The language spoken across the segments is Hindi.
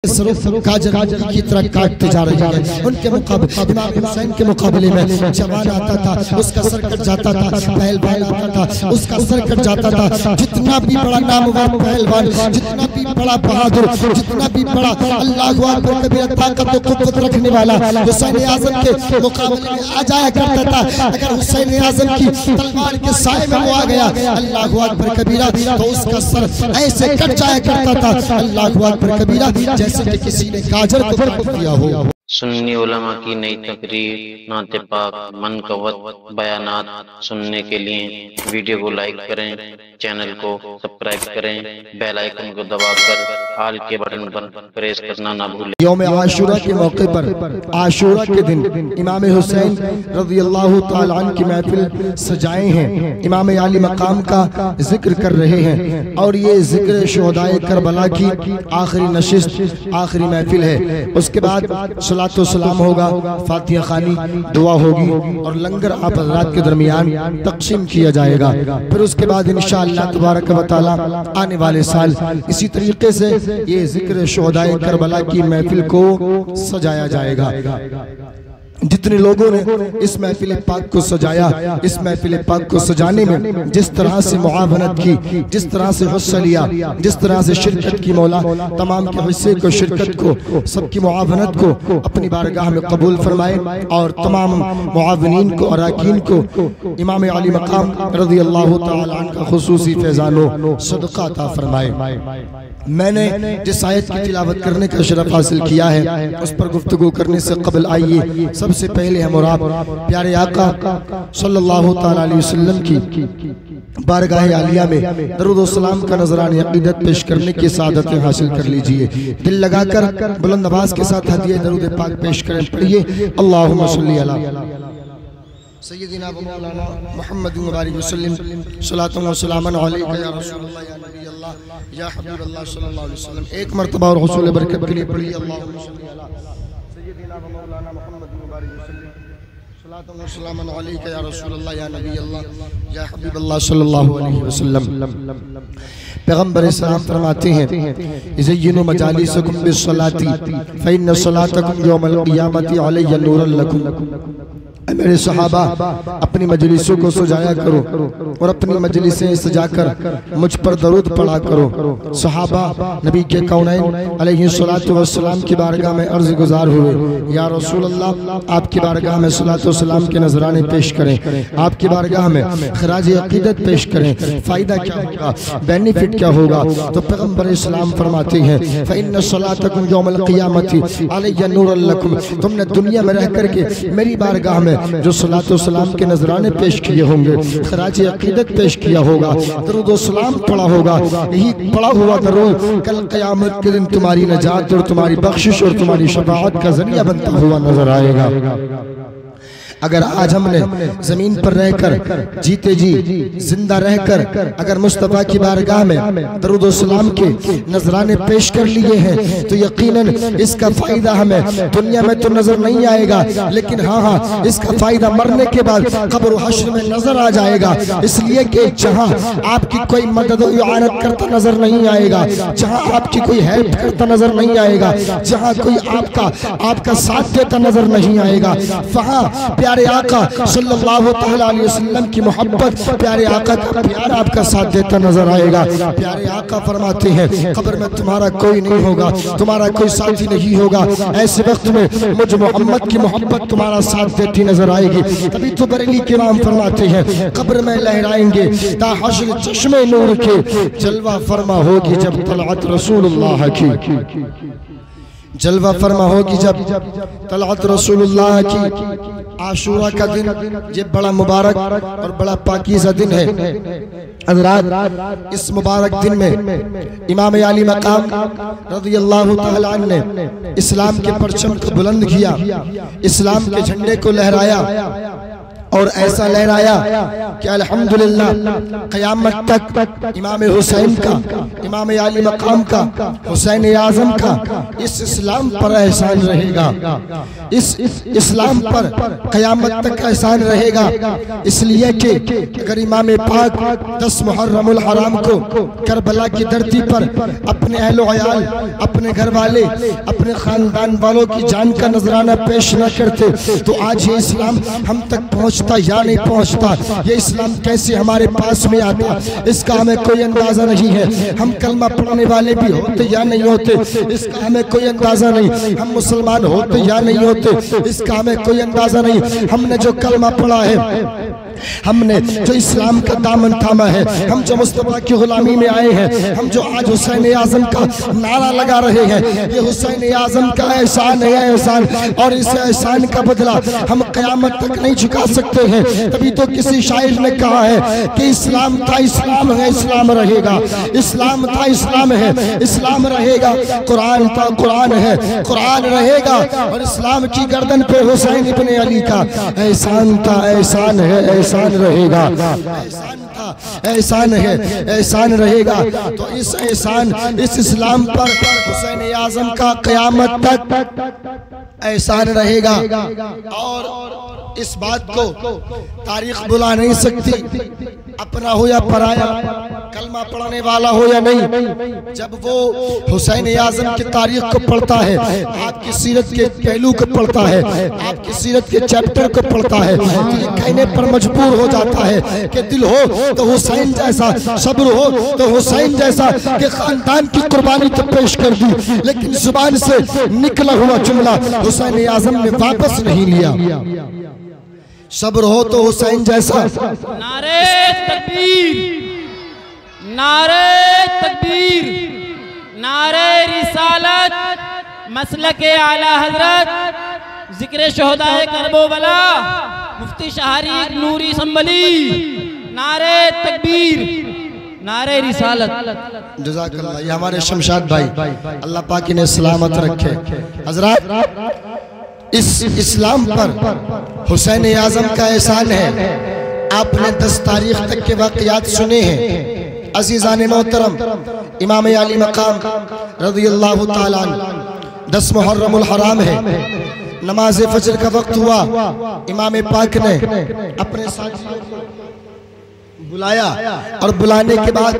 की तरह काटते जा रही है। उनके मुकाबले इमाम हुसैन के मुकाबले में जवान आता था उसका सर कट जाता था, पहलवान आता था उसका सर कट जाता था। जितना भी बड़ा नामवर पहलवान, जितना भी बड़ा बहादुर, जितना भी बड़ा अल्लाहु अकबर कबीर ताकत और कुव्वत रखने वाला हुसैन आजम के मुकाबले में आ जाया करता था। अगर हुसैन आजम की तलवार के साए में वो आ गया अल्लाहु अकबर कबीरा तो उसका सर ऐसे कट जाया करता था अल्लाहु अकबर कबीरा जैसे कि किसी ने गाजर को काट दिया हो। सुन्नी उलमा की नई तकरीर, नाते पाक, मनकवत बयानात सुनने के लिए वीडियो को लाइक करें, चैनल को सब्सक्राइब करें, बेल आइकन को दबाकर आल के बटन पर प्रेस करना ना भूलें। यौम आशूरा के मौके पर आशूरा के दिन इमाम हुसैन रज़ियल्लाहु ताला अन्हु की महफिल सजाए हैं। इमाम आली मकाम का जिक्र कर रहे हैं और ये जिक्र शुहदाए करबला की आखिरी नशिस्त, आखिरी महफिल है। उसके बाद सलातो सलाम होगा, फातिहा खानी, दुआ होगी और लंगर आप हज़रात के दरमियान तक़सीम किया जाएगा। फिर उसके बाद इंशाअल्लाह तबारक व तआला आने वाले साल इसी तरीके से ये जिक्र शुहदाए करबला की महफिल को सजाया जाएगा। जितने लोगों ने इस महफिल पाक को सजाया, इस महफिल पाक को सजाने में जिस तरह से मुआवनत की, जिस तरह से हिस्सा लिया, जिस तरह से शिरकत की, मौला तमाम के हिस्से को, शिरकत को, सबकी मुआवनत को अपनी बारगाह में कबूल फरमाए और तमाम मुआवनीन को, अराकीन को इमाम आली मकाम रज़ियल्लाहु ताला अन्हु का खुसूसी फैज़ानो सदका अता फरमाए। मैंने जिस आयत की तिलावत करने का शरफ हासिल किया है उस पर गुफ्तगू करने से कबल आइए सबसे पहले हम और आप प्यारे आका सल्लल्लाहु ताला अलैहि वसल्लम की बारगाह आलिया में दरूद व सलाम का नजरान अक़ीदत पेश करने की सादतें हासिल कर लीजिए। दिल लगाकर बुलंद आवाज के साथ हदिया दरूद पाक पेश करें। पढ़िए अल्लाहुम्मा सल्ली अला सय्यदिना व मौलाना मुहम्मद मुबारक वसल्लम सलातु व सलामन अलैका या रसूलल्लाह या नबी अल्लाह या हबीब अल्लाह सल्लल्लाहु अलैहि वसल्लम। एक मर्तबा और हुसूल बरकत के लिए पढ़िए अल्लाहुम्मा सल्ली अला सय्यदिना व मौलाना मुहम्मद मुबारक वसल्लम सलातु व सलामन अलैका या रसूलल्लाह या नबी अल्लाह या हबीब अल्लाह सल्लल्लाहु अलैहि वसल्लम। पैगंबर इस्लाम फरमाते हैं इज़य्यिनु मजालिसकुम बिस्सलाती फ़इन्न सलातकुम यौमल क़ियामति अलैया नूरन लकुम। मेरे सहाबा अपनी मजलिसों को सजाया करो और अपनी मजलिसें सजाकर मुझ पर दरूद पढ़ा करो। सहाबा नबी के कौनैन अलैहिस्सलातु वस्सलाम की बारगाह में अर्ज़ गुजार हुए, या रसूल अल्लाह आपकी बारगाह में सलातो सलाम के नजराने पेश करें, आपकी बारगाह में खराज अक़ीदत पेश करें, फ़ायदा क्या होगा, बेनिफिट क्या होगा? तो पैगंबर इस्लाम फरमाते हैं फ़इन्न सलातकुम यौमल क़ियामति अलैया नूरन लकुम। तुमने दुनिया में रह करके मेरी बारगाह में जो सलातो सलाम के नजराने पेश किए होंगे, खराज अक़ीदत पेश किया होगा, दरूद व सलाम पढ़ा होगा, यही पढ़ा हुआ दरूद कल क़यामत के दिन तुम्हारी नजात और तुम्हारी बख्शिश और तुम्हारी शफाअत का जरिया बनता हुआ नजर आएगा। अगर आज हमने जमीन पर रहकर जीते जी जिंदा रहकर अगर मुस्तफ़ा की बारगाह में दरूद व सलाम के नजराने पेश कर लिए हैं तो यकीनन इसका फायदा हमें दुनिया में तो नजर नहीं आएगा, लेकिन हाँ इसका फायदा मरने के बाद कब्र हश्र में नजर आ जाएगा। इसलिए कि जहाँ आपकी कोई मदद इआनत करता नजर नहीं आएगा, जहाँ आपकी कोई हेल्प करता नजर नहीं आएगा, जहाँ कोई आपका साथ देता नजर नहीं आएगा, वहाँ प्यारे आका सल्लल्लाहु ताला अलैहि वसल्लम की मोहब्बत, प्यारे आका का प्यार आपका साथ देता नजर आएगा। प्यारे आका फरमाते हैं कब्र में तुम्हारा कोई नहीं होगा, तुम्हारा कोई साथी नहीं होगा, ऐसे वक्त में मुझ मोहम्मद की मोहब्बत तुम्हारा साथ देती नजर आएगी। तभी तो बरेली के इमाम फरमाते हैं कब्र में लहराएंगे ता हश्र चश्मे नूर के, जलवा फरमा होगी जब तलअत रसूलुल्लाह की, जलवा फरमा होगी जब तलअत रसूलुल्लाह की। आशूरा का दिन ये बड़ा मुबारक और बड़ा पाकीज़ा दिन है। हज़रात इस मुबारक दिन में इमाम आली मकाम रज़ियल्लाहु ताला अन्हु ने इस्लाम के परचम को बुलंद किया, इस्लाम के झंडे को लहराया और ऐसा लहराया कि अल्हम्दुलिल्लाह क़यामत तक इमाम हुसैन का, इमाम आली मकाम का, हुसैन आज़म का इस इस्लाम पर एहसान रहेगा, इस इस्लाम पर क़यामत तक एहसान रहेगा। इसलिए कि अगर इमाम पाक 10 मुहर्रमुल हराम को करबला की धरती पर अपने अहलो अयाल, अपने घर वाले, अपने खानदान वालों की जान का नजराना पेश न करते तो आज ये इस्लाम हम तक पहुंचता या नहीं पहुंचता, ये इस्लाम कैसे हमारे पास में आता, इसका हमें कोई अंदाजा नहीं है। हम कलमा पढ़ने वाले भी होते या नहीं होते, इसका हमें कोई अंदाजा नहीं। हम मुसलमान होते या नहीं होते, इसका हमें कोई अंदाजा नहीं। हमने जो कलमा पढ़ा है, हमने जो इस्लाम का दामन थामा है, हम जो मुस्तफा की गुलामी में आए हैं, हम जो आज हुसैन आज़म का नारा लगा रहे हैं, ये हुसैन आज़म का एहसान है, एहसान। और इस एहसान का बदला हम क़यामत तक नहीं चुका सकते हैं। तभी तो किसी शायर ने कहा है कि इस्लाम था इस्लाम है, इस्लाम रहेगा। इस्लाम था इस्लाम है, इस्लाम रहेगा। कुरान था कुरान है, कुरान रहेगा। और इस्लाम की गर्दन पे हुसैन इब्ने अली का एहसान था, एहसान है, एहसान रहेगा। एहसान था, एहसान है, एहसान रहेगा। तो इस एहसान, इस इस्लाम पर हुसैन आज़म का क़यामत तक एहसान रहेगा। और इस बात को तारीख बुला नहीं सकती, अपना हो या पराया, कलमा पढ़ने वाला हो या नहीं। जब वो हुसैन आज़म की तारीख को पढ़ता है, आपकी सीरत के पहलू को पढ़ता है, आपकी सीरत के चैप्टर को पढ़ता है, तो ये कहने पर मजबूर हो जाता है कि दिल हो तो हुसैन जैसा, सब्र हो तो हुसैन जैसा, कि खानदान की कुर्बानी तो पेश कर दी, लेकिन जुबान से निकला हुआ जुमला हुसैन आज़म ने वापस नहीं लिया। सब्र हो तो हुसैन जैसा। नारे तकबीर, नारे तकबीर, नारे रिसालत, मसलके आला हजरत, जिक्र शोहदाए करबला, मुफ्ती शहरी नूरी संभली, नारे तकबीर, नारे रिसालत। जज़ाकल्लाह। ये हमारे शमशाद भाई, अल्लाह पाक इन्हें सलामत रखे। हजरात, इस इस्लाम पर हुसैन आज़म का एहसान है। आपने 10 तारीख तक के वाक़यात सुने हैं। अज़ीज़ान मोहतरम, इमाम आली मकाम रज़ियल्लाहु ताला अन्हु 10 मुहर्रमुल हराम है, नमाज फजर का वक्त हुआ, इमाम पाक ने अपने साथियों को बुलाया और बुलाने के बाद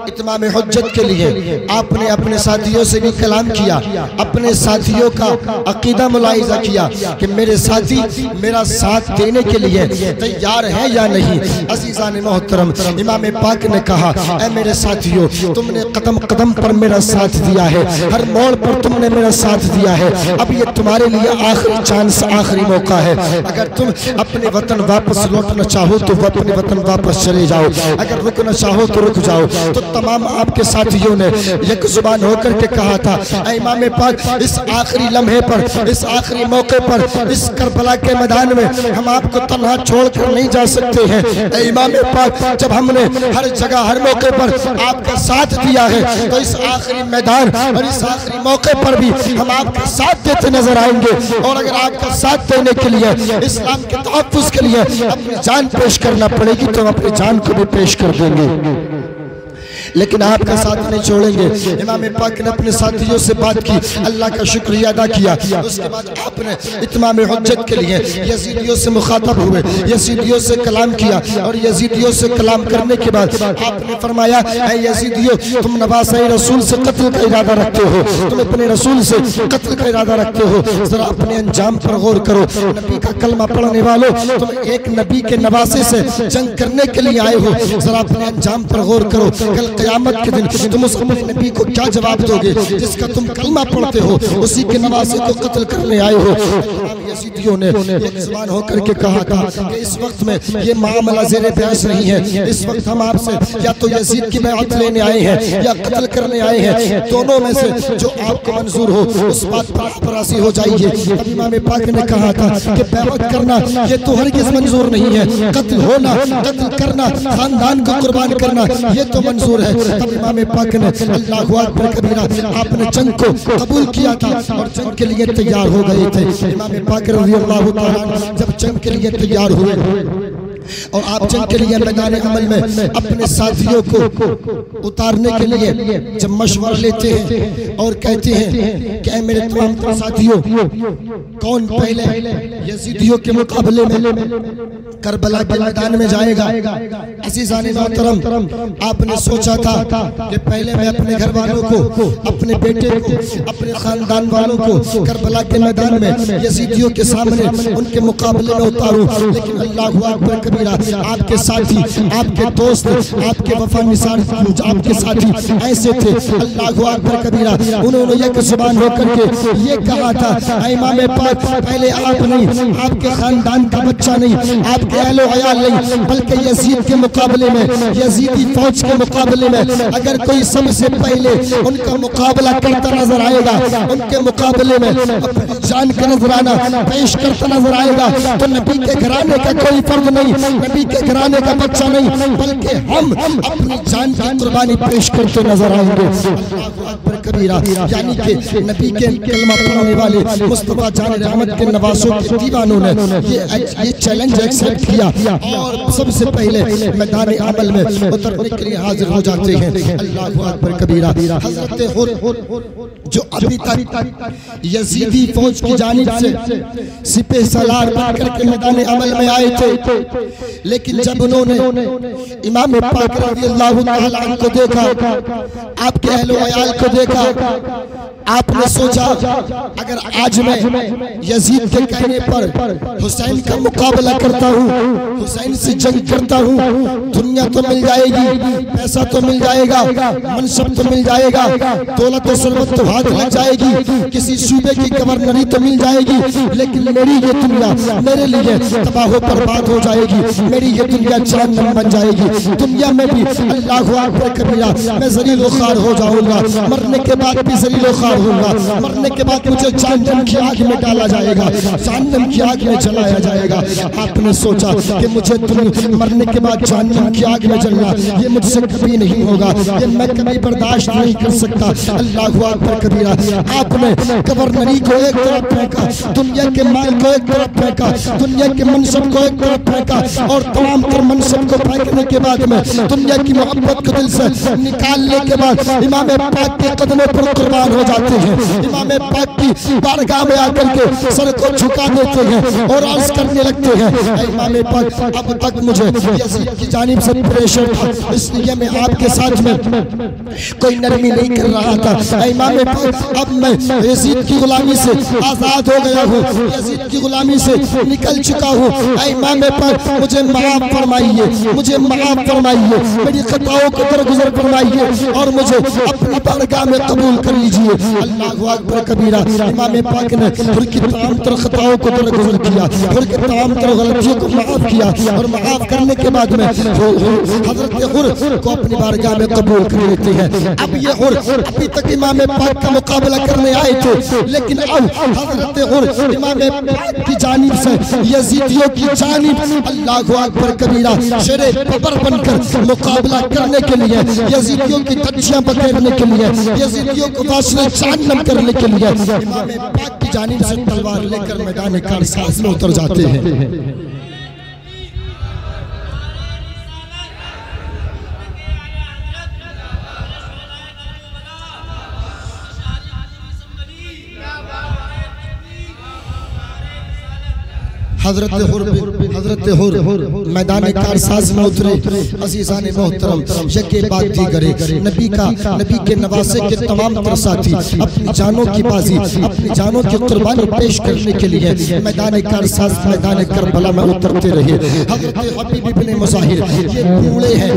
इत्माम हुज्जत के लिए आपने अपने साथियों से भी कलाम किया, अपने साथियों का अकीदा मुलाहिज़ा किया कि मेरे साथी मेरा साथ देने के लिए तैयार हैं या नहीं। अज़ीज़ान मोहतरम, इमाम पाक ने कहा, ऐ मेरे साथियों, तुमने कदम कदम पर मेरा साथ दिया है, हर मोड़ पर तुमने मेरा साथ दिया है। अब ये तुम्हारे लिए आखिरी चांस, आखिरी मौका है। अगर तुम अपने वतन वापस लौटना चाहो तो अपने वतन वापस चले जाओ, अगर रुकना चाहो तो रुक जाओ। तो तमाम आपके साथियों ने एक जुबान होकर के कहा था, ऐ इमाम पाक, इस आखिरी लम्हे पर, इस आखिरी मौके पर, इस करबला के मैदान में हम आपको तन्हा छोड़कर नहीं जा सकते हैं। ऐ इमाम पाक, जब हमने हर जगह हर मौके पर आपका साथ दिया है, तो इस आखिरी मैदान और इस आखिरी मौके पर भी हम आपका साथ देते नजर आएंगे। और अगर आपका साथ देने के लिए, इस्लाम के तहफ़्फ़ुज़ के लिए अपनी जान पेश करना पड़ेगी तो हम अपनी जान को भी पेश कर देंगे, लेकिन आपका साथ नहीं छोड़ेंगे। इमाम पाक ने अपने साथियों से बात की, अल्लाह का शुक्रिया अदा किया। उसके बाद आपने इत्माम हुज्जत के लिए यजीदियों से मुखातब हुए, यजीदियों से कलाम किया। और यजीदियों से कलाम करने के बाद आपने फरमाया, ऐ यजीदियों, तुम नवासे रसूल से कत्ल का इरादा रखते हो, तुम अपने रसूल से कत्ल का इरादा रखते हो, जरा अपने अंजाम पर गौर करो। नबी का कलमा पढ़ने वालों, तुम एक नबी के नवासे से जंग करने के लिए आए हो, जरा अपने अंजाम पर गौर करो। कल क़यामत के दिन तुम उस अपने नबी को क्या जवाब दोगे जिसका तुम कलमा पढ़ते हो, उसी के नवासे को कत्ल करने आए हो। यजीदियों ने एक ज़बान होकर के कहा था कि इस वक्त में ये मामला ज़ेरे बहस नहीं है, इस वक्त हम आपसे या तो यजीद की बैअत लेने आए हैं या कत्ल करने आए हैं, दोनों में से जो आपको मंजूर हो उस बात पर आप राज़ी हो जाइए। तब इमाम पाक ने कहा था कि बैअत करना ये तो हरगिज़ मंजूर नहीं है, कत्ल होना, कत्ल करना, खानदान को कुर्बान करना ये तो मंजूर है। है। तब इमाम पाक ने अल्लाहु अकबर कबीरा आपने जंग को कबूल किया था और जंग के लिए तैयार हो गए थे। इमाम पाक रज़ी अल्लाह तआला जब जंग के लिए तैयार हुए और आप जंग के लिए मैदान अमल में अपने साथियों को उतारने के लिए जब मशवरा लेते हैं और कहते हैं कि मेरे तमाम साथियों, कौन पहले यजीदियों के मुकाबले में करबला के मैदान में जाएगा। अज़ीज़ान मोहतरम, आपने सोचा था कि पहले मैं अपने घर वालों को, अपने बेटे को, अपने खानदान वालों को करबला के मैदान में यजीदियों के सामने उनके मुकाबले में उतारूं, लेकिन अल्लाहु अकबर कबीरा आपके साथी, आपके दोस्त, आपके वफा निसार, आपके साथी ऐसे थे अल्लाहु अकबर कबीरा। उन्होंने एक जुबान होकर के ये कहा था, इमाम पाक पहले आप नहीं, आपके खानदान का बच्चा नहीं, आपके अहलो अयाल नहीं, बल्कि यजीद के मुकाबले में, यजीदी फौज के मुकाबले में अगर कोई सबसे पहले उनका मुकाबला करता नजर आएगा, उनके मुकाबले में अपनी जान का नजराना पेश करता नजर आएगा, तो नबी के घराने का कोई फर्क नहीं, नबी के घराने का बच्चा नहीं, बल्कि हम अपनी जान की कुर्बानी पेश करते नजर आएंगे। अल्लाहु अकबर कबीरा, यानी कि नबी के कलमा पढ़ने वाले मुस्तफा जान रहमत के नवासों के दीवानों ने ये चैलेंज एक्सेप्ट किया और सबसे पहले मैदान अमल में उतरने के लिए हाजिर हो जाते हैं। अल्लाहु अकबर कबीरा। हज़रत हुर जो अभी तक यजीदी फौज की जानिब से सिपह सलार बनकर के मैदान अमल में आए थे, लेकिन जब उन्होंने इमाम पाक रज़ियल्लाहु तआला अन्हु को देखा, आपके अहलो अयाल को देखा, आपने सोचा अगर आज मैं यजीद के कहने पर हुसैन का मुकाबला करता हूँ, हुसैन से जंग करता हूँ, दुनिया तो मिल जाएगी, पैसा तो मिल जाएगा, मनसब तो मिल जाएगा, दौलत और सरबत तो हाथ लग जाएगी, किसी सूबे की गवर्नरी तो मिल जाएगी, लेकिन मेरी ये दुनिया मेरे लिए तबाह बर्बाद हो जाएगी, मेरी ये दुनिया जहन्नम बन जाएगी। दुनिया में भी अल्लाहु अकबर कबीरा मैं ज़लील ख़ार हो जाऊंगा, मरने के बाद भी ज़लील ख़ार होगा, मरने के बाद मुझे जहन्नम की आग में डाला जाएगा, जहन्नम की आग में जलाया जाएगा। आपने सोचा कि मुझे मरने के बाद जहन्नम की आग में जलना ये मुझसे कभी नहीं होगा, ये मैं कभी बर्दाश्त नहीं कर सकता। अल्लाहु अकबर कबीरा। आपने गवर्नरी को एक तरफ फेंका, दुनिया के माल को एक तरफ फेंका, दुनिया के मनसब को एक तरफ फेंका और तमाम तर मनसब को फेंकने के बाद में दुनिया की मोहब्बत को दिल से निकालने के बाद इमाम पाक के कदमों पर कुर्बान हो जाते हैं, इमाम पाक की बारगाह में आकर के सर को झुका देते हैं और अर्ज करने लगते हैं, इमाम पाक अब तक मुझे यजीद की जानिब से प्रेशर था, इसलिए मैं आपके साथ में कोई नरमी नहीं कर रहा था। इमाम पाक अब मैं यजीद की गुलामी से आजाद हो गया हूँ, यजीद की गुलामी से निकल चुका हूँ। इमाम पाक मुझे माफ फरमाइए, मुझे माफ फरमाइए, मेरी खताओं को दरगुजर फरमाइए और मुझे अपनी बारगाह में कबूल कर लीजिए। अल्लाहु अकबर कबीरा। इमाम पाक ने खुद की तमाम तर खताओं को दरगुजर किया, खुद की तमाम तर गलतियों को माफ किया और माफ करने के बाद में हजरत हुर को अपनी बारगाह में कबूल कर लेते हैं। अब ये हुर अभी तक इमाम पाक का मुकाबला करने आए थे, लेकिन अब हजरत हुर इमाम पाक की जानिब से यजीदियों की जानिब अल्लाहु अकबर कबीरा शेरे बबर बनकर मुकाबला करने के लिए, यजीदियों की धज्जियां बखेरने के लिए, यजीदियों को वासिल जहन्नम करने के लिए इमाम पाक की जानिब से तलवार लेकर मैदान कारसाज में उतर जाते हैं। हजरत हुर मैदान कारसाज में उतरे। अज़ीज़ान मोहतरम यके बात दी करे, नबी के नवासे के तमाम तर साथी अपनी जानों की बाजी, अपनी जानों की कुर्बानी पेश करने के लिए मैदान कारसाज, मैदान करबला में उतरते रहे। हजरत हबीब इब्ने मुज़ाहिर ये बूढ़े हैं,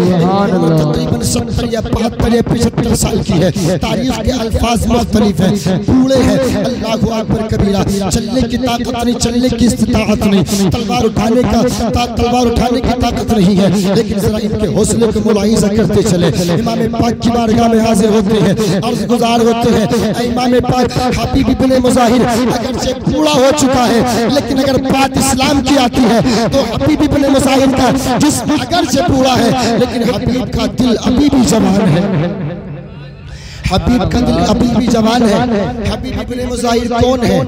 तकरीबन 70 या 72 या 75 साल की है, तारीफ के अल्फाज मुख्तलिफ हैं, बूढ़े हैं। अल्लाहु अकबर कबीरा। चलने की ताकत नहीं, चलने की इस्तिताअत नहीं, तलवार उठाने तलवार उठाने की ताकत नहीं है, लेकिन जरा इनके हौसले को मुलाहिजा करते चले। इमाम पाक की बारगाह में हाजिर होते हैं, अर्ज़ गुज़ार होते हैं, इमाम पाक हबीब इब्ने मुज़ाहिर अगरचे बूढ़ा हो चुका है, लेकिन अगर बात इस्लाम की आती है तो हबीब इब्ने मुज़ाहिर का जिस्म अगरचे बूढ़ा है, लेकिन हबीब का दिल अभी भी जवान है। हबीब का दिल अभी भी जवान है। हबीब इब्ने मुज़ाहिर कौन है?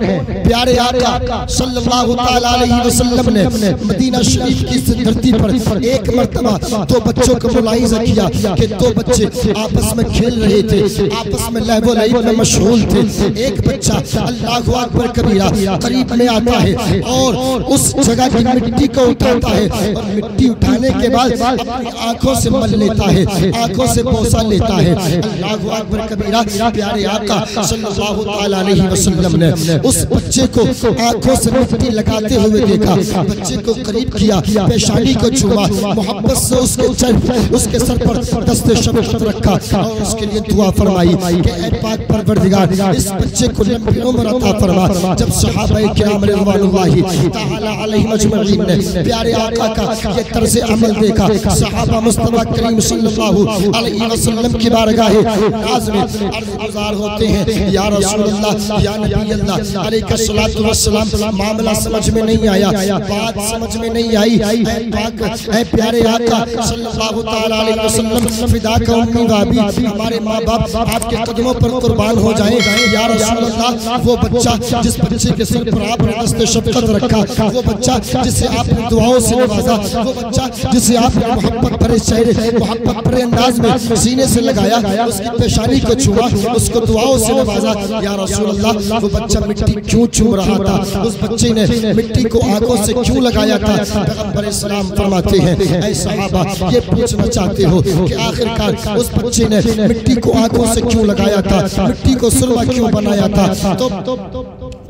प्यारे आका सल्लल्लाहु तआला अलैहि वसल्लम ने मदीना शरीफ की इस धरती पर एक मर्तबा दो बच्चों को मुलाहिज़ा किया कि दो बच्चे आपस में खेल रहे थे, आपस में लहव लईब में मशगूल थे। एक बच्चा अल्लाहु अकबर कबीरा करीब में आता है और उस जगह की मिट्टी को उठाता है और मिट्टी उठाने के बाद अपनी आंखों से मल लेता है, आंखों से बोसा लेता है। अल्लाहु अकबर कबीरा। प्यारे आका सल्लल्लाहु तआला अलैहि वसल्लम ने उस बच्चे को आंखों से मिट्टी लगाते हुए देखा, बच्चे को करीब किया, पेशानी को छुआ, मोहब्बत से उसके सर पर दस्ते शफ़क़त रखा और उसके लिए दुआ फरमाई कि ऐ पाक परवरदिगार इस बच्चे को लंबी उम्र अता फरमा। जब सहाबाए किराम रिज़वानुल्लाहि तआला अलैहिम अजमईन ने प्यारे आका का ये तर्ज़ अमल देखा, सहाबा मुस्तफा करीम सल्लल्लाहु अलैहि वसल्लम की बारगाह नाज़ में अर्ज़ गुज़ार होते हैं, या रसूलल्लाह या नबी अल्लाह अलैहि सल्लल्लाहु अलैहि वसल्लम, मामला समझ में नहीं आया, बात समझ में नहीं आई। ऐ पाक ऐ प्यारे आका सल्लल्लाहु तआला अलैहि वसल्लम, फिदा का उम्मी व अबी, हमारे माँ बाप आपके कदमों पर कुर्बान हो जाएं। या रसूलल्लाह वो बच्चा जिस बच्चे के सिर पर आपने दस्ते शफ़क़त रखा, वो बच्चा जिसे आपने दुआओं से नवाजा, वो बच्चा जिसे आपने मोहब्बत भरे चेहरे मोहब्बत भरे अंदाज में सीने से लगाया, उसकी पेशानी को छुआ, उसको दुआओं से नवाजा। या रसूल अल्लाह वो बच्चा मिट्टी क्यों चूम रहा था? उस बच्चे ने मिट्टी को आंखों से क्यों लगाया था? पैगंबर सलाम फरमाते हैं, ऐ सहाबा ये पूछना चाहते हो कि आखिरकार उस बच्चे ने मिट्टी को आंखों से क्यों लगाया था, मिट्टी को सुरमा क्यों बनाया था? तो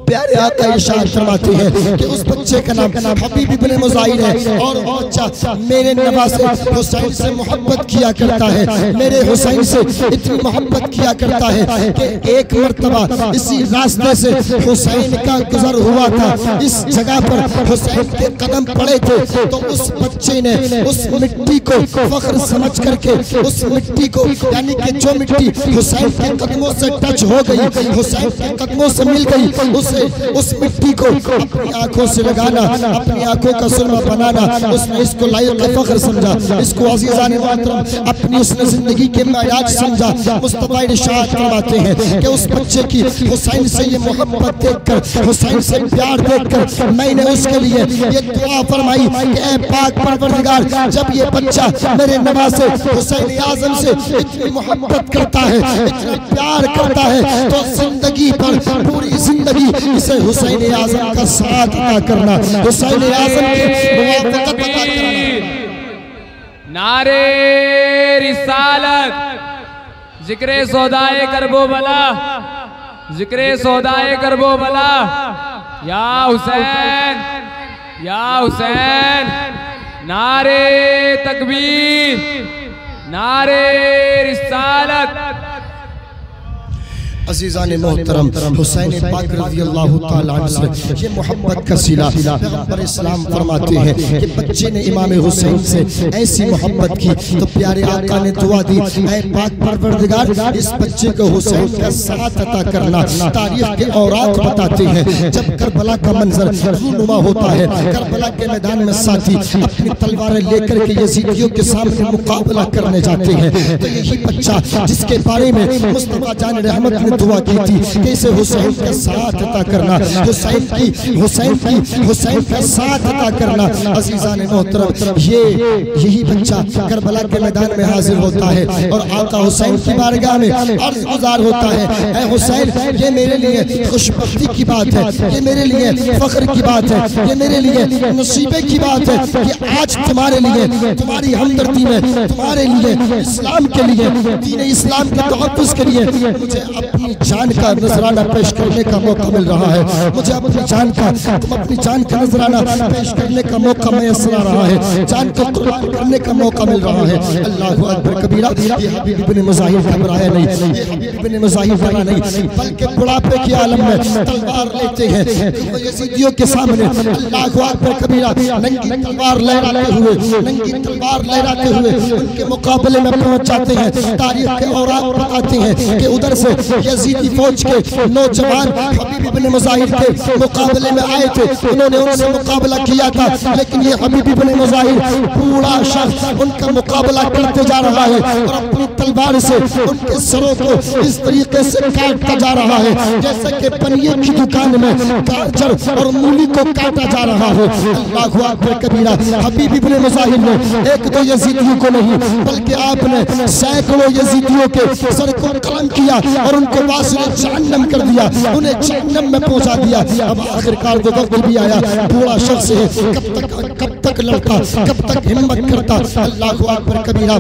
प्यारे आका इरशाद फरमाते हैं कि उस बच्चे का नाम हबीब इब्ने मुज़ाहिर है और वो बच्चा मेरे नवासे हुसैन से मोहब्बत किया करता है, मेरे हुसैन से इतनी मोहब्बत किया करता है कि एक मर्तबा इसी रास्ते से हुसैन का गुजर हुआ था, इस जगह पर हुसैन के कदम पड़े थे, तो उस बच्चे ने उस मिट्टी को फख्र समझ करके उस मिट्टी को, यानी कि जो मिट्टी हुसैन के कदमों से टच हो गई, हुसैन के कदमों से मिल गई, उस मिट्टी को अपनी आंखों से लगाना, अपनी आंखों का सुरमा बनाना, उसने इसको लायक फख्र समझा, इसको अज़ीज़ान मोहतरम अपनी उसने जिंदगी के मेराज समझा। मुस्तफा इरशाद फरमाते हैं कि उस बच्चे की हुसैन से ये मोहब्बत देखकर, हुसैन से प्यार देखकर मैंने उसके लिए ये दुआ फरमाई कि ऐ पाक परवरदिगार जब ये बच्चा मेरे नवासे हुसैन आज़म से इतनी मोहब्बत करता है, इतना प्यार करता है, तो जिंदगी पर पूरी जिंदगी इसे हुसैन आज़म का साथ अता करना, हुसैन आज़म की मुवाफ़क़त अता करना। नारे रिसालत, जिक्रे सौदाए करबो बला, जिक्रे सौदाए करबो बला, या हुसैन या हुसैन, नारे तकबीर, नारे रिसालत। अज़ीज़ान मोहतरम हुसैन पाक रज़ियल्लाहु तआला अन्हु से ये मोहब्बत का सिला पैगंबर इस्लाम फरमाते हैं कि बच्चे ने इमाम हुसैन से ऐसी मोहब्बत की तो प्यारे आका ने दुआ दी, ऐ पाक परवरदिगार इस बच्चे को हुसैन का साथ अता करना। तारीख के औरात बताते हैं जब करबला का मंजर रूनुमा होता है, करबला के मैदान में साथी अपनी तलवारें लेकर के यजीदियों के सामने मुकाबला करने जाते हैं, तो यही बच्चा जिसके बारे में मुस्तफा जान रहमत ने दुआ की थी कि इसे हुसैन का साथ अता करना, हुसैन का साथ अता करना। अज़ीज़ान मोहतरम यही बच्चा करबला के मैदान में हाजिर होता है और आका हुसैन की बारगाह में अर्ज़ गुज़ार होता है, ऐ हुसैन ये मेरे लिए खुशबख्ती की बात है, ये मेरे लिए फख्र की बात है, ये मेरे लिए नसीबे की बात है कि आज तुम्हारे लिए, तुम्हारी हमदर्दी में, तुम्हारे लिए, इस्लाम के लिए, दीन इस्लाम के तहफ़्फ़ुज़ के लिए मुझे अपनी अपनी जान का नजराना पेश करने का मौका मिल रहा है, मुझे अपनी जान का, तुम अपनी जान का नजराना पेश करने का मौका मैसर आ रहा है, जान को कुर्बान करने का मौका मिल रहा है। अल्लाहु अकबर कबीरा। ये हबीब इब्ने मुज़ाहिर घबराया नहीं, ये हबीब इब्ने मुज़ाहिर डरा नहीं, बल्कि बुढ़ापे के आलम में तलवार लेते हैं यजीदियों के सामने। अल्लाहु अकबर कबीरा। नंगी तलवार लहराते हुए, नंगी तलवार लहराते हुए उनके मुकाबले में पहुंच जाते हैं। तारीख के औराक बताते हैं कि उधर से यजीदी फौज के नौजवान हबीब इब्ने मुज़ाहिर के मुकाबले में आए थे, उन्होंने उनसे मुकाबला किया था, लेकिन ये हबीब इब्ने मुज़ाहिर बूढ़ा शख्स उनका मुकाबला करते जा रहा है और अपनी तलवार से उनके सरों को इस तरीके से काटता जा रहा है जैसे कि पनिये की दुकान में गाजर और मूली को काटा जा रहा है। अल्लाहु अकबर कबीरा। हबीब इब्ने मुज़ाहिर ने एक दो यजीदियों को नहीं बल्कि आपने सैकड़ों यजीदियों के सर को कलम किया और उनको वासिल जहन्नम कर दिया, उन्हें जहन्नम में पहुंचा दिया। अब आखिरकार वो वक्त भी आया, बूढ़ा शख्स है, कब तक लड़का, कब तक हिम्मत करता। अल्लाहु अकबर कबीरा।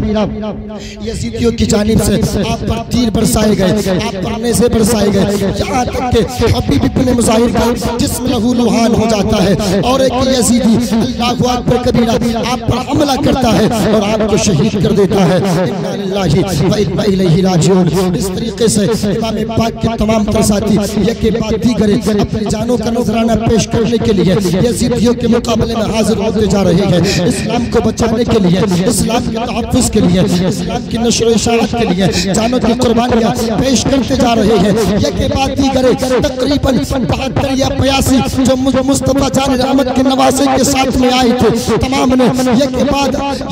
यजीदियों की जानिब से आप पर तीर बरसाए गए, आप पर नेज़े बरसाए गए, यहाँ तक कि हबीब इब्ने मुज़ाहिर का जिस्म लहू लुहान हो जाता है और एक यजीदी अल्लाहु अकबर कबीरा आप पर हमला करता है और आपको शहीद कर देता है। इन्ना लिल्लाहि व इन्ना इलैहि राजिऊन। इस तरीके से इमाम पाक के तमाम तरसाती यके बाद दीगर अपनी जानों का नजराना पेश करने के लिए यजीदियों के मुकाबले में हाजिर होते जा रहे हैं। इस्लाम को बचाने के लिए, इस्लाम के तहफ़्फ़ुज़ के लिए, इस्लाम की नश्र व इशाअत के लिए जानों की कुर्बानियाँ पेश करते जा रहे हैं। यके बाद दीगर तकरीबन 72 या 82 जो मुस्तफ़ा जान रहमत के नवासे के साथ में आए थे, तमाम ने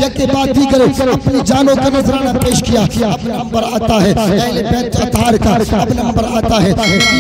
यके बाद दीगर अपनी जानों का नजराना पेश किया। अब नंबर आता है अहले बैत अतार का, अब नंबर आता है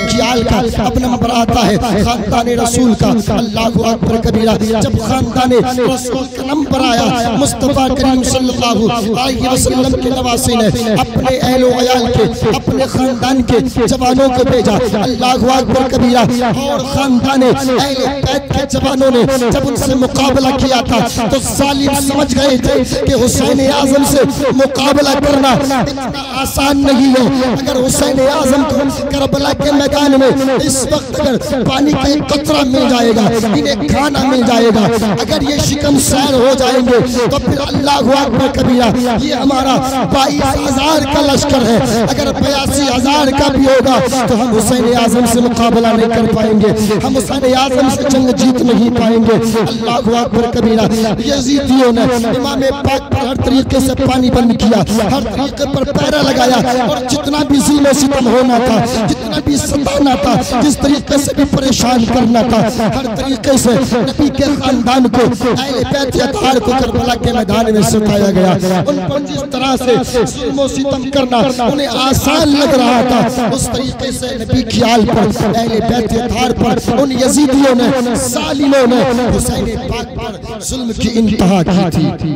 ख्याल का, अब नंबर आता है खानदान रसूल का। अल्लाहु अकबर कबीरा। जब खानदान रसूल का नंबर आया, मुस्तफ़ा करीम सल्लल्लाहु अलैहि वसल्लम के नवासे ने अपने अहलो अयाल के, अपने खानदान के जवानों को भेजा। अल्लाहु अकबर कबीरा। और खानदान अहले बैत के जवानों ने जब उनसे मुकाबला किया था तो जालिम समझ गए थे कि हुसैन आज़म से मुकाबला करना इतना आसान नहीं है। अगर हुसैन आज़म को करबला के मैदान में इस वक्त अगर पानी का एक कतरा मिल जाएगा, इन्हें खाना मिल जाएगा, अगर ये शिकम सैर हो जाएंगे तो फिर अल्लाहु अकबर कबीरा ये हमारा 22,000 का लश्कर है, अगर 82,000 का भी होगा तो हम हुसैन आज़म से मुकाबला नहीं कर पाएंगे, हम हुसैन आज़म से जंग जीत नहीं पाएंगे। अल्लाहु अकबर कबीरा। यजीदियों ने इमाम पाक पर हर तरीके से पानी बंद किया, हर तरीके पर पैरा लगाया और जितना भी जुल्म सितम होना था, जितना भी सताना था, जिस तरीके से भी परेशान करना था, हर तरीके से नबी के खानदान को, अहले बैत अतार को करबला के मैदान में सताया गया। उन पर जिस तरह से जुल्म सितम करना उन्हें आसान लग रहा था, उस तरीके से नबी ख्याल पर, अहले बैत अतार पर उन यजीदियों ने, जालिमों ने हुसैन पाक पर जुल्म की इंतहा की थी,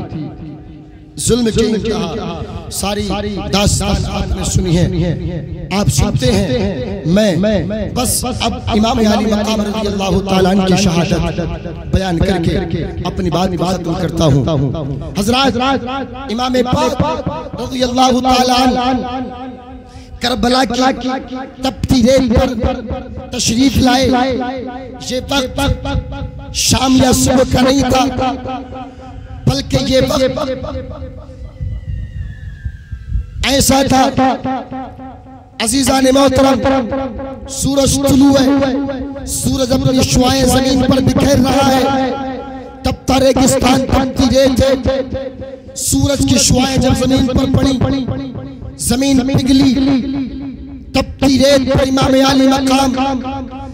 जुल्म की इंतहा। सारी दास्तान आपने सुनी है, आप सुनते हैं। मैं बस अब इमाम अली मकाम रज़ियल्लाहु ताला अन्हु की शहादत बयान करके अपनी बात खत्म करता हूँ। हज़रात, इमाम पाक रज़ियल्लाहु ताला अन्हु करबला की तपती रेत पर तशरीफ लाए। ये वक्त शाम या सुबह का नहीं था, बल्कि ये वक्त ऐसा था, अजीज़ान मोहतरम, सूरज तुलू है, सूरज अपनी शुआएं जमीन पर बिखेर रहा है, तपता रेगिस्तान, तपती रेत है। सूरज की शुआएं जब जमीन पर पड़ी, जमीन पिघली, तपती रेत पर इमाम अली मकाम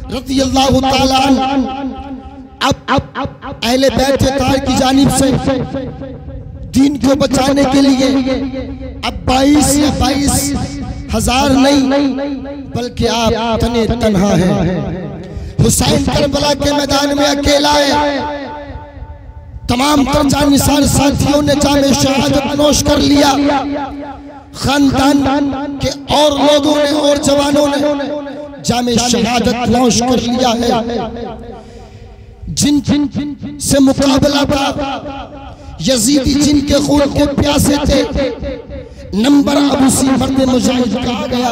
रज़ियल्लाहु ताला अन्हु अब अहले बैत अतार की जानिब से दीन को बचाने के लिए अब 22 या 22,000 नहीं बल्कि आप तने तन्हा हैं। हुसैन करबला के मैदान में अकेला है। तमाम तरजा निसार साथियों ने जामे शहादत नोश कर लिया। खानदान के और लोगों ने और जवानों ने जामे शहादत नोश कर लिया है। जिन से मुकाबला था, यजीदी जिनके खून के प्यासे थे, नंबर अब उसी मर्द मुजाहिद का आ गया,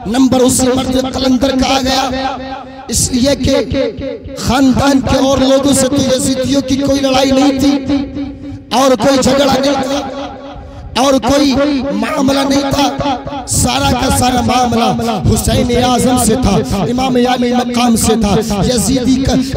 नंबर उसी मर्द कलंदर का आ गया। इसलिए कि खानदान के और लोगों से तो यजीदियों की कोई लड़ाई नहीं थी और कोई झगड़ा नहीं था और कोई मामला नहीं था। सारा का सारा मामला हुसैन आजम से था, इमाम अली मकाम से था।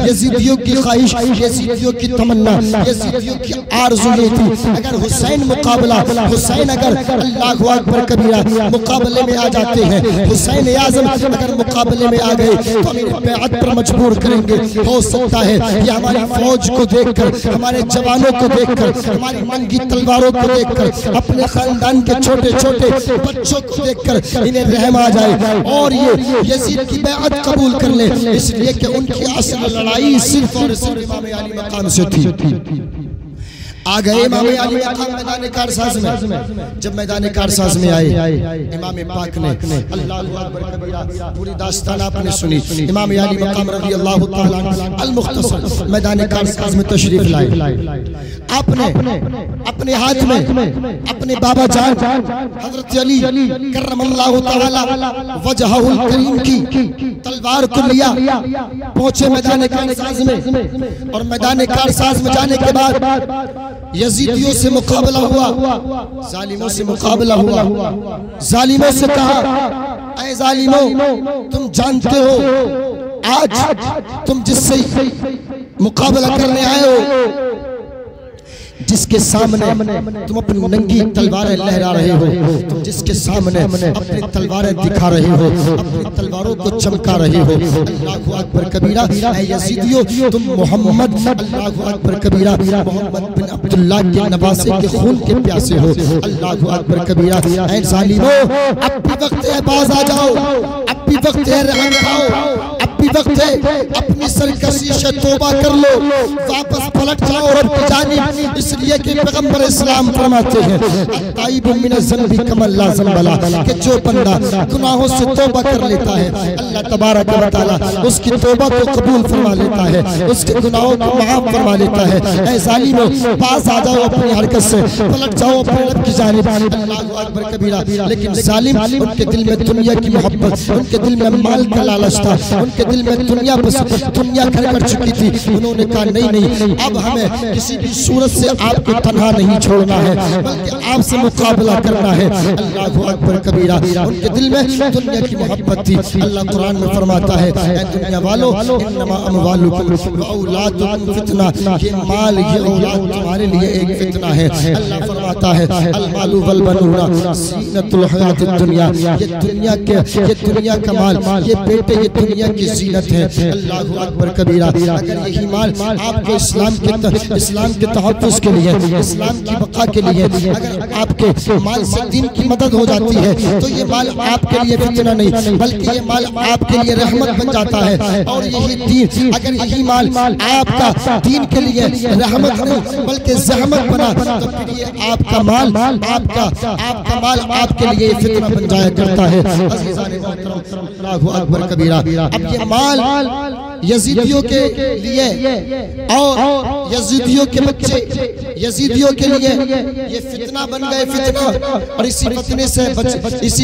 यजीदियों की ख्वाहिश, यजीदियों की तमन्ना, यजीदियों की आरज़ू ये थी अगर हुसैन मुकाबला, हुसैन अगर अल्लाहु अकबर कबीरा मुकाबले में आ जाते हैं, हुसैन आजम अगर मुकाबले में आ गए तो हमें बैअत पर मजबूर करेंगे। हो सकता है कि हमारी फौज को देखकर, हमारे जवानों को देखकर, हमारी नंगी तलवारों को देखकर, अपने खानदान के छोटे छोटे बच्चों को देखकर इन्हें रहम आ जाए और ये यजीद की बैअत कबूल कर ले। इसलिए कि उनकी असल लड़ाई सिर्फ और सिर्फ इमाम अली मकाम से थी। आ गए इमाम अली मकाम मैदान कारसाज में। जब मैदान कारसाज में आए इमाम पाक ने अल्लाहु अकबर कबीरा पूरी दास्तान आपने सुनी। इमाम अली मकाम रज़ी अल्लाहु तआला अल मुख्तसर मैदान कारसाज में तशरीफ लाए। आपने अपने हाथ में अपने बाबा जान हजरत अली करमल्लाहु तआला वजहुल करीम की तलवार को लिया, पहुंचे मैदान कारसाज में और मैदान कारसाज में जाने के बाद यजीदियों से मुकाबला हुआ, जालिमों से मुकाबला हुआ। जालिमों से कहा, ऐ जालिमों तुम जानते हो आज तुम जिससे मुकाबला करने आए हो, जिसके सामने तुम अपनी नंगी तलवारें लहरा रहे हो, तुम जिसके सामने अपनी तलवारें दिखा रहे हो, अपनी तलवारों को चमका रहे हो, अल्लाहु अकबर कबीरा ऐ यजीदियों तुम मोहम्मद, अल्लाहु अकबर कबीरा मोहम्मद बिन अब्दुल्लाह के नवासे के खून के प्यासे हो। अल्लाहु अकबर कबीरा ऐ जालिमों अब भी वक्त है, बाज आ जाओ, अब भी वक्त है, रहम खाओ, अब भी वक्त है, अपनी सरकशी से तौबा कर लो, वापस पलट जाओ रब की जानिब। इसलिए कि पैगंबर इस्लाम फरमाते हैं ताइब मिन ज़ंबी कमा ला ज़ंबला, कि जो बंदा गुनाहों से तौबा कर लेता है अल्लाह तबारक व तआला उसकी तौबा को कबूल फरमा लेता है, उसके गुनाहों को माफ फरमा लेता है। ऐ जालिमों पास आ जाओ, अपनी हरकत से पलट जाओ अपने रब की जानिब। अल्लाहु अकबर कबीरा। लेकिन जालिम उनके दिल में दुनिया की मोहब्बत, उनके दिल में माल का लालच था, उनके दिल में दुनिया घर कर चुकी थी। उन्होंने कहा नहीं नहीं, अब हमें किसी भी सूरत से आपको तन्हा नहीं छोड़ना है, बल्कि आपसे मुकाबला करना है। अल्लाहु अकबर कबीरा। उनके दिल में दुनिया की मोहब्बत थी। अल्लाह कुरान में फरमाता है ऐ दुनिया वालों इन्नमा अमवालुकुम व औलादुकुम फितना, ये माल ये औलाद तुम्हारे लिए एक फितना है। अल्लाह फरमाता है अल मालु वल बनूना ज़ीनतुल हयातिद दुनिया, ये दुनिया का माल, ये बेटे ये दुनिया की ज़ीनत है। अल्लाहु अकबर कबीरा। अगर यही माल आपको इस्लाम के तहफ़्फ़ुज़ के लिए, इस्लाम की बका के लिए, अगर आपके माल से दीन की मदद हो जाती है तो ये माल आपके लिए फितना नहीं, बल्कि ये माल आपके लिए रहमत बन जाता है। और यही दीन, अगर यही माल आपका दीन के लिए रहमत नहीं बल्कि ज़हमत बना तो फिर ये आपका माल आपके लिए फितना बन जाया करता है। अल्लाहु अकबर कबीरा। अब ये माल यजीदियों के लिए और यजीदियों के बच्चे, यजीदियों के लिए ये फितना बन गए, फितना। और इसी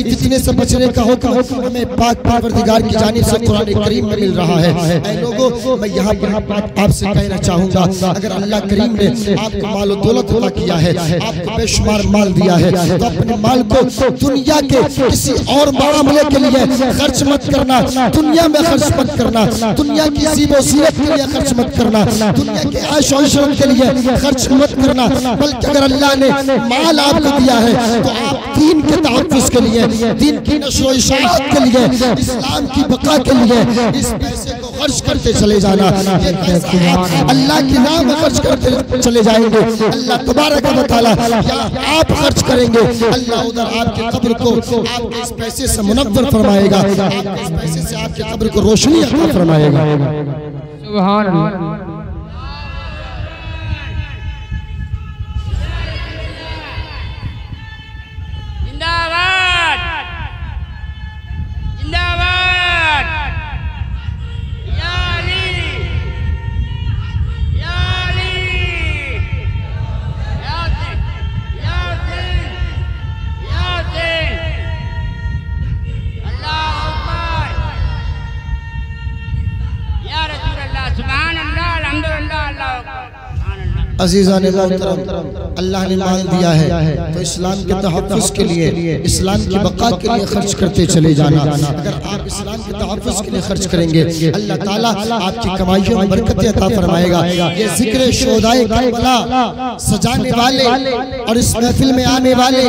फितने से बचने का हुक्म हमें पाक परवरदिगार की जानिब से कुरान करीम में मिल रहा है। ऐ लोगों, मैं यहाँ पर आपसे कहना चाहूँगा, अगर अल्लाह करीम ने आपको माल और दौलत अता किया है, आपको बेशुमार माल दिया है, तो अपने माल को दुनिया के किसी और मामले के लिए खर्च मत करना, दुनिया में खर्च मत करना, दुनिया की ज़ीबो-ज़ीनत के लिए खर्च मत करना, दुनिया के ऐश और इशरत के लिए खर्च मत करना। बल्कि अगर अल्लाह ने माल आपको दिया है तो आप दीन के तहफ़्फ़ुज़ के लिए, दीन की नश्र और इशाअत के लिए, इस्लाम की बका के लिए इस पैसे को खर्च करते चले जाना। ये पैसा आप अल्लाह के नाम में खर्च करते चले जाएंगे, अल्लाह तबारक व तआला या आप खर्च करेंगे, अल्लाह उधर आपके कब्र को आपके इस पैसे से मुनव्वर फरमाएगा, आपके इस पैसे से आपके कब्र को रोशनी अता फरमाएगा। सुभान अल्लाह। अजीज़ान मोहतरम, अल्लाह ने माल दिया है तो इस्लाम के तहफ़्फ़ुज़ के लिए, इस्लाम की बका के लिए खर्च करते चले जाना। अगर आप इस्लाम के तहफ़्फ़ुज़ के लिए खर्च करेंगे, अल्लाह ताला आपकी कमाइयों में बरकत अता फरमाएगा। ये ज़िक्र शुहदाए करबला सजाने वाले और इस महफिल में आने वाले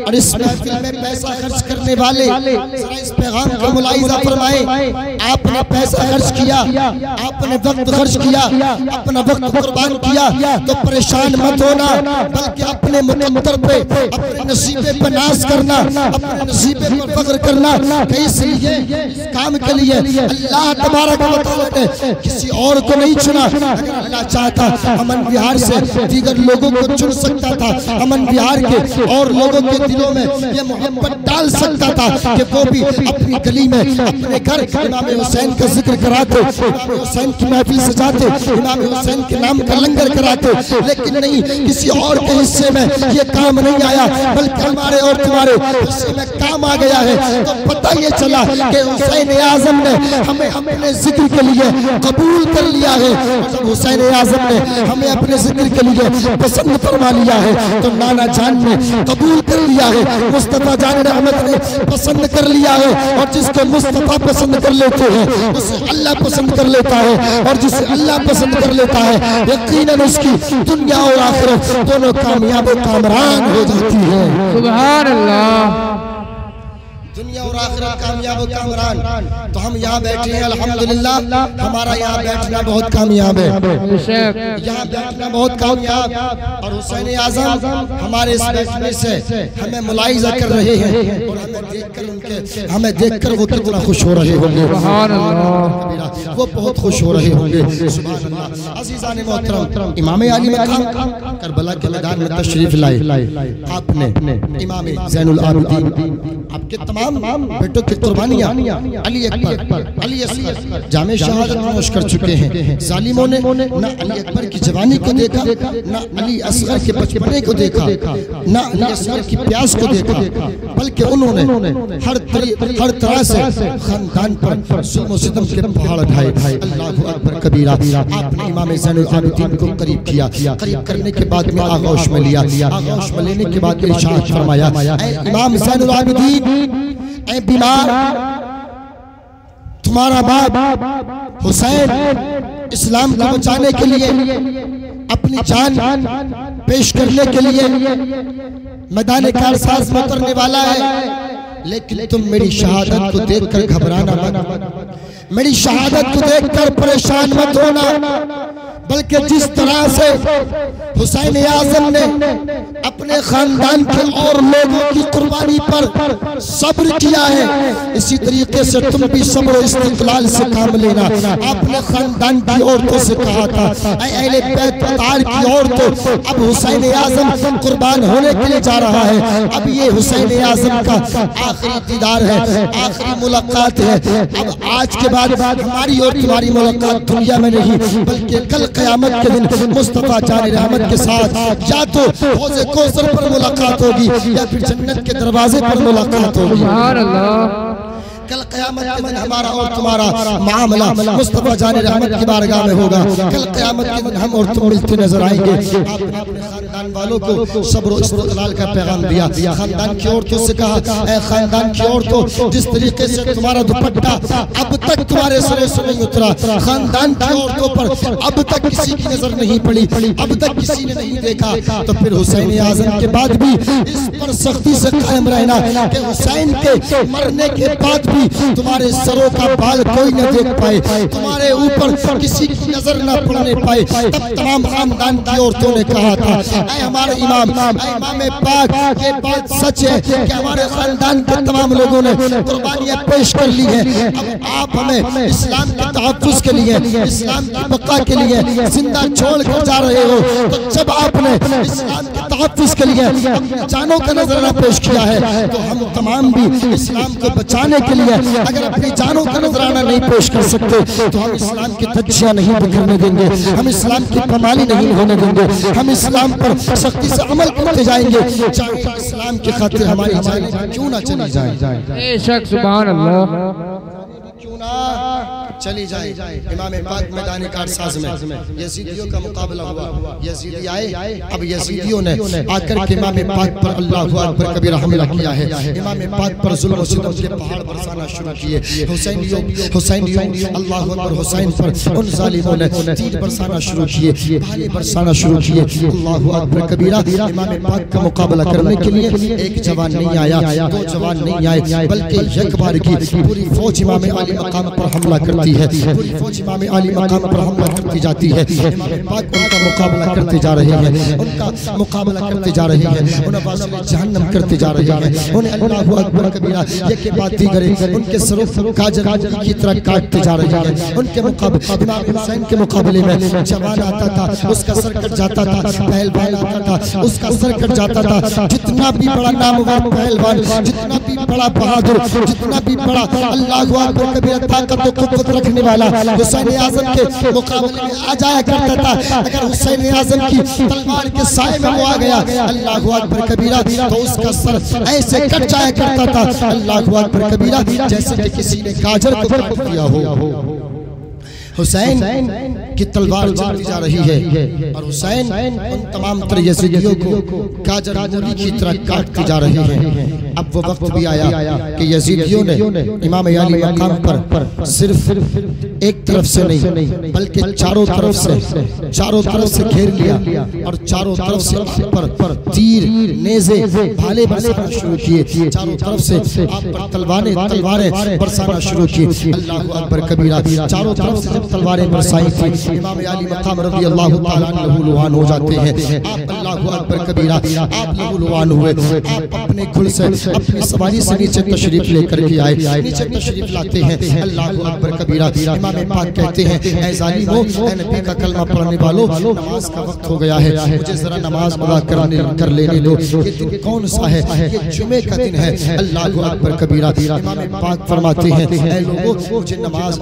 और इस महफिल में पैसा खर्च करने वाले, जरा इस पैगाम को मुलाहिज़ा फरमाएं। आपने पैसा खर्च किया, आपने वक्त खर्च किया, अपना वक्त कुर्बान किया, तो परेशान मत होना, बल्कि अपने मुकद्दर पे, अपने नसीबे पे नाज करना, अपने नसीबे पर फख्र करना। इसलिए इस काम के लिए अल्लाह तबारक व तआला ने किसी और को नहीं चुना। अगर अल्लाह चाहता अमन विहार से दीगर लोगों को चुन सकता था, अमन विहार के और लोगों के दिलों में ये मोहब्बत डाल सकता था कि वो भी अपनी गली में, अपने घर इमाम हुसैन का जिक्र कराते, इमाम हुसैन की महफिल सजाते, इमाम हुसैन के नाम का लंगर कराते। लेकिन नहीं, किसी और के हिस्से में ये काम नहीं आया, बल्कि हमारे और तुम्हारे हिस्से में काम आ गया है। तो पता ये चला कि हुसैन आज़म ने हमें अपने जिक्र के लिए कबूल कर लिया है। जब हुसैन आज़म ने हमें अपने जिक्र के लिए पसंद फरमा लिया है, तो नाना जान ने कबूल कर लिया है, मुस्तफा जान रहमत ने पसंद कर लिया है। और जिसको मुस्तफा पसंद कर लेते हैं, उसे अल्लाह पसंद कर लेता है, और जिसे अल्लाह पसंद कर लेता है, यकीनन उसकी दुनिया और आखिरत दोनों कामयाब और कामरान हो जाती है। सुभान अल्लाह। दुनिया और आखिरत कामयाब और कामरान। तो हम यहाँ बैठे हैं अल्हम्दुलिल्लाह, हमारा यहाँ बैठना बहुत कामयाब है, यहाँ बैठना बहुत कामयाब। और हुसैन आज़म हमारे इस बैठने से हमें मुलाहिज़ा कर रहे हैं, और हमें देखकर वो कितना खुश हो रहे होंगे, वो बहुत खुश हो रहे होंगे। सुभान अल्लाह। अज़ीज़ान मोहतरम, इमाम आली मकाम करबला के मैदान में तशरीफ लाए आपने। इमाम ज़ैनुल आबिदीन, आपके तमाम बेटों की कुर्बानियां अली अकबर, अली असगर जामे शहादत नोश कर चुके हैं। जालिमों ने न अली अकबर की जवानी को देखा, न अली असगर के बचपने को देखा, न अली असगर की प्यास को देखा, बल्कि उन्होंने हर तरह से खानदान पर जुल्म सितम के पहाड़ ढाए। अल्लाहु अकबर कबीरा। आपने इमाम ज़ैनुल आबिदीन को करीब किया, करीब करने के बाद में आगोश में लिया, आगोश में लेने के बाद इरशाद फरमाया, इमाम ज़ैनुल आबिदीन, ऐ बीमार, तुम्हारा बाप हुसैन इस्लाम को बचाने के लिए, अपनी जान पेश करने के लिए मैदान कारसाज में उतरने वाला है। लेकिन तुम मेरी शहादत को देखकर घबराना मत, मेरी शहादत को देखकर परेशान मत होना, बल्कि जिस तरह से हुसैन आज़म ने अपने खानदान के और लोगों की कुर्बानी पर सब्र किया है, इसी तरीके से तुम भी सब्र और इस्तिक़लाल से काम लेना। आपने खानदान की औरतों से कहा था, अहले बैत अतार की औरतों, अब हुसैन आज़म कुर्बान होने के लिए जा रहा है। अब ये हुसैन आज़म का आखिरी दीदार है, आखिरी मुलाकात है। अब आज के बाद हमारी और तुम्हारी मुलाकात दुनिया में नहीं, बल्कि कल क़यामत के दिन मुस्तफा जान रहमत के साथ या तो हौज़े कौसर पर मुलाकात होगी, या फिर जन्नत के दरवाजे पर मुलाकात होगी। सुभान अल्लाह। कल क़यामत के दिन हमारा और तुम्हारा मामला मुस्तफा जान रहमत की बारगाह में होगा। कल क़यामत के दिन हम और तुम मिलते नजर आएंगे। आपने अपने खानदान वालों को सब्र और इस्तिक़लाल का पैगाम दिया। खानदान की औरतों से कहा, ऐ खानदान की औरतों, जिस तरीके से तुम्हारा दुपट्टा अब तक तुम्हारे सरों से नहीं उतरा, खानदान की औरतों पर अब तक किसी की नजर नहीं पड़ी, अब तक किसी ने नहीं देखा, तो फिर हुसैन आज़म के बाद भी इस पर सख्ती से कायम रहना कि हुसैन के मरने के बाद भी तुम्हारे सरों का बाल कोई न देख पाए, तुम्हारे ऊपर किसी की नजर न पड़ने पाए। तब तमाम खानदान की औरतों ने कहा था, ऐ हमारे इमाम, इमाम पाक, ये बात सच है कि हमारे खानदान के तमाम लोगों ने कुर्बानियां पेश कर ली हैं। अब आप हमें इस्लाम के तहफ़्फ़ुज़ के लिए, इस्लाम की बका के लिए जिंदा छोड़ कर जा रहे हो, तो जब आपने इस्लाम के तहफ़्फ़ुज़ के लिए अपनी जानों का नजराना पेश किया है, तो हम तमाम भी इस्लाम को बचाने के लिए अगर अपनी जानों का नजराना नहीं पेश कर सकते, तो हम इस्लाम की धज्जियां नहीं बिखरने देंगे, हम इस्लाम की पमाली नहीं होने देंगे, हम इस्लाम पर सख्ती से अमल करते जाएंगे, चाहे इस्लाम की खातिर हमारी जान क्यों ना चली जाए। बेशक, सुभान अल्लाह। क्यों ना चली जाए। इमाम पाक मैदान कारसाज में यजीदियों का मुकाबला हुआ, यजीदी आए। अब यजीदियों ने आकर के इमाम पाक पर अल्लाहु अकबर कबीरा हमला किया है। इमाम पाक पर जुल्म और सितम के पहाड़ बरसाना शुरू किए। हुसैनियों अल्लाहु अकबर हुसैन पर उन जालिमों ने तीर बरसाना शुरू किए, भाले बरसाना शुरू किए। अल्लाहु अकबर कबीरा। इमाम पाक का मुकाबला करने के लिए एक जवान नहीं आया, दो जवान नहीं आए, बल्कि एक बार की पूरी फौज इमाम आली मकाम पर हमला करती है। पूरी फौज इमाम आली मकाम पर हमला करती जाती है। इमाम पाक उनका मुकाबला करते जा रहे हैं, उनका मुकाबला करते जा रहे हैं, उन्हें वासिल जहन्नम करते जा रहे हैं। उन्हें अल्लाहु अकबर कबीरा ये के बात दी करे उनके सरों काजर की तरह काटते जा रहे हैं। उनके मुकाबले इमाम हुसैन के मुकाबले में जवान आता था, उसका सर कट जाता था, पहलवान आता था, उसका सर कट जाता था। जितना भी बड़ा नामवर पहलवान, जितना भी बड़ा बहादुर, जितना भी बड़ा अल्लाहु अकबर कबीरा ताकत और कुव्वत रखने वाला हुसैन आजम के मुकाबले में आ जाया करता था। अगर हुसैन आजम की तलवार के साए में वो आ गया अल्लाहु अकबर कबीरा तो उसका सर ऐसे कट जाया करता था अल्लाहु अकबर कबीरा जैसे कि किसी ने गाजर को काट दिया हो। हुसैन की तलवार चलती जा रही है और हुसैन उन तमाम तरह यजीदियों को गाजर मूली की तरह काटते जा रहे हैं। अब वो वक्त भी आया कि यजीदियों ने इमाम अली मकाम पर सिर्फ एक तरफ से नहीं बल्कि चारों तरफ से घेर लिया और चारों तरफ से पर तीर नेज़े भाले बरसाना शुरू किए। चारों तरफ से आप पर तलवारें बरसाना शुरू की। अल्लाहु अकबर कबीरा। चारों तरफ से तलवारें बरसाई थी। इमाम अली मकाम रज़ी अल्लाहु ताला अन्हु लुहान हो जाते हैं। आप अल्लाहु अकबर कबीरा आप लुहान हुए। आप अपने घुड़ से अपनी सवारी से नीचे तशरीफ लेकर के आए, नीचे तशरीफ लाते हैं। अल्लाहु अकबर कबीरा। इमाम पाक कहते हैं ऐ ज़ालिमो, ऐ नबी का कलमा पढ़ने वालों, नमाज का वक्त हो गया है, मुझे जरा नमाज अदा कर लेने दो। ये दिन कौन सा है? ये जुमे का दिन है। अल्लाहु अकबर कबीरा। इमाम पाक फरमाते हैं ऐ लोगों, मुझे नमाज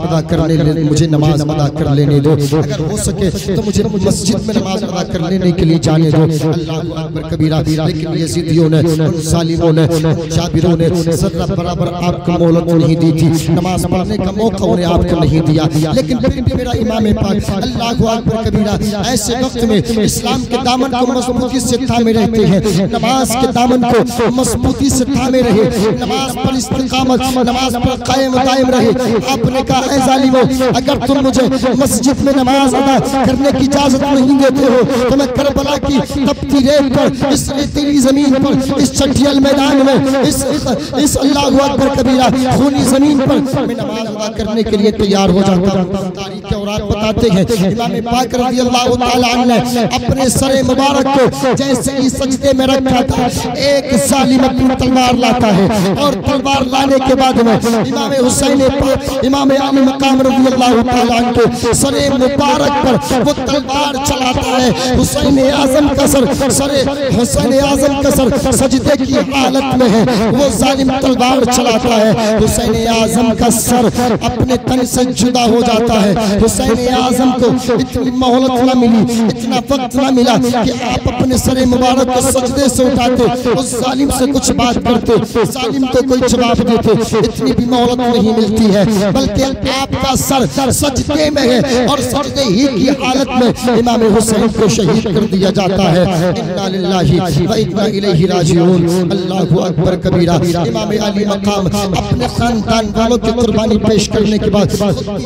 अदा कर लेने दो। अगर हो सके तो मुझे मस्जिद में नमाज अदा कर लेने के लिए जाने दो। अल्लाहु अकबर कबीरा। लेकिन यजीदियों ने, जालिमों ने, जाबिरों ने जरा बराबर आपको मोहलत नहीं दी थी, नमाज पढ़ने का मौका उन्हें आपको नहीं दिया। लेकिन फिर भी मेरा इमाम पाक अल्लाहु अकबर कबीरा ऐसे वक्त में इस्लाम के दामन को मजबूती से थामे रहते हैं, नमाज के दामन को मजबूती से थामे रहे, नमाज पर इस्तिकामत, नमाज पर कायम दायम रहे। आपने कहा ऐ ज़ालिमों, अगर तुम मुझे मस्जिद में नमाज अदा करने की इजाजत नहीं देते हो तो मैं करबला की तपती रेत पर, इस रेतीली जमीन पर, इस चटियल मैदान में, इस अल्लाहु अकबर कबीरा खूनी जमीन पर मैं नमाज अदा करने के लिए तैयार हो जाता हूँ। तारीख और आप बताते हैं इमाम पाक रज़ी अल्लाहु ताला अन्हु ने अपने सरे मुबारक को जैसे ही सजदे में रखा था, एक जालिम अपनी तलवार लाता है और तलवार लाने के बाद में इमाम हुसैन इमाम अली मकाम रज़ी अल्लाहु ताला अन्हु के सरे मुबारक पर वो तलवार चलाता है। हुसैन आजम का सर सजदे की हालत में है, वो जालिम तलवार चलाता है। हुसैन आजम का सर अपने तन से जुदा हो जाता है। हुसैन आजम को इतनी मोहलत न मिली, इतना वक्त न मिला कि आप अपने सरे मुबारक को सजदे से उठाते, उस जालिम से कुछ बात करते, जालिम को कोई जवाब देते। इतनी भी मोहलत नहीं मिलती है, बल्कि आपका सर सजदे में है और सजदे ही की हालत में इमाम हुसैन को शहीद कर दिया जाता है। इन्ना लिल्लाहि व इन्ना इलैहि राजिऊन। अल्लाहु अकबर कबीरा। इमाम अली मकाम अपने खानदान वालों की कुर्बानी पेश करने के बाद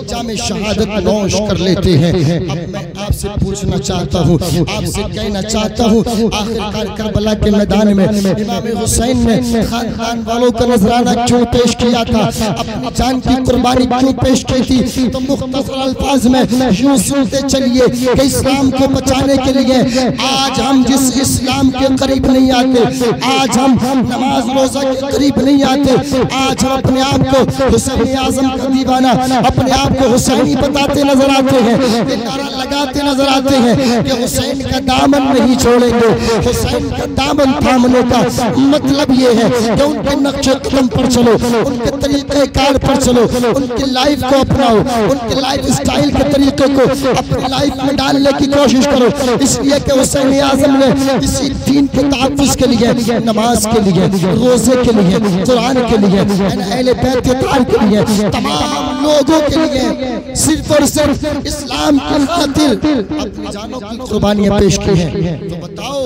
जामे शहादत नौश कर लेते हैं। अब मैं आपसे पूछना चाहता हूँ, आपसे कहना चाहता हूँ, आखिरकार करबला के मैदान में इमाम हुसैन ने खानदान वालों का नजराना क्यों पेश किया था, अपनी जान की कुर्बानी क्यों पेश की थी? तो मुख्तसर अल्फाज में यूं सुनते चलिए कि इस्लाम को बचाने के लिए आज हम जिस इस्लाम के करीब नहीं आते, आज हम नमाज रोजा के करीब नहीं आते, आज हम अपने आप को हुसैन आजम का दीवाना, अपने आप को हुसैनी बताते नजर आते हैं, नारा लगाते नजर आते हैं कि हुसैन का दामन नहीं छोड़ेंगे। हुसैन का दामन थामने का मतलब ये है कि उनके नक्शे कदम पर चलो, उनके तरीके कार पर चलो, उनकी लाइफ को अपनाओ, उनके लाइफ स्टाइल के तरीके को अपनी लाइफ में डालने की कोशिश करो। इसलिए कि हुसैन आजम ने इसी दीन के तहफ़्फ़ुज़ के लिए, नमाज के लिए, रोजे के लिए, कुरान के लिए, अहले बैत के लिए, तमाम लोगों के लिए सिर्फ और सिर्फ इस्लाम की खातिर अपनी जानों की कुर्बानियां पेश की हैं। तो बताओ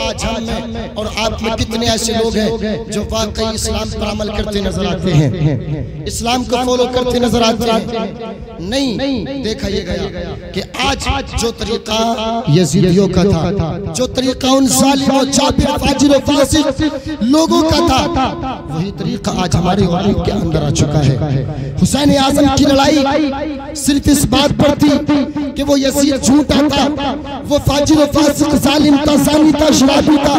आज हम और आप में कितने ऐसे लोग हैं जो वाकई इस्लाम पर अमल करते नजर आते हैं, इस्लाम को फॉलो करते नजर आते हैं? नहीं। देखा ये गया कि आज जो तरीका यजीदियों का था, जो तरीका उन जालिम और जाबिर फाजिर और फासिक लोगों का था, वही तरीका आज हमारे वजूद के अंदर आ चुका है। हुसैन आजम की लड़ाई सिर्फ इस बात पर थी कि वो यजीद झूठा था, वो फाजिर और फासिक जालिम था, जानी था, शराबी था,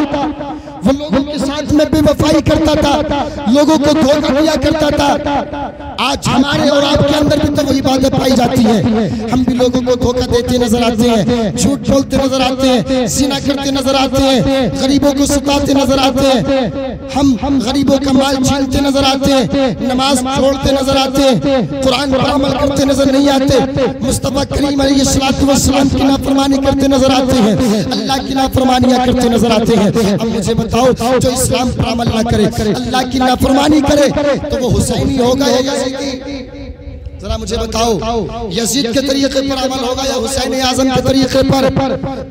वो लोगों के साथ में बेवफाई करता था, लोगों को धोखा दिया करता था। आज हमारे और आपके अंदर भी तो वही बातें पाई जाती हैं। हम भी लोगों को धोखा देते नजर आते हैं, झूठ बोलते नजर आते हैं, ज़िना करते नजर आते हैं, गरीबों को सताते नजर आते हैं, हम गरीबों का माल छीनते नजर आते हैं, नमाज छोड़ते नजर आते हैं, कुरान पर अमल करते नजर नहीं आते, मुस्तफा करीम अलैहिस्सलाम की नाफरमानी करते नजर आते हैं, अल्लाह की नाफरमानियां करते नजर आते हैं। अब मुझे बताओ, जो इस्लाम पर अमल ना करे, अल्लाह की नाफरमानी करे, तो वो हुसैनी होगा या यजीदी? जरा मुझे बताओ, यजीद के तरीके पर अमल होगा या हुसैन आजम के तरीके पर?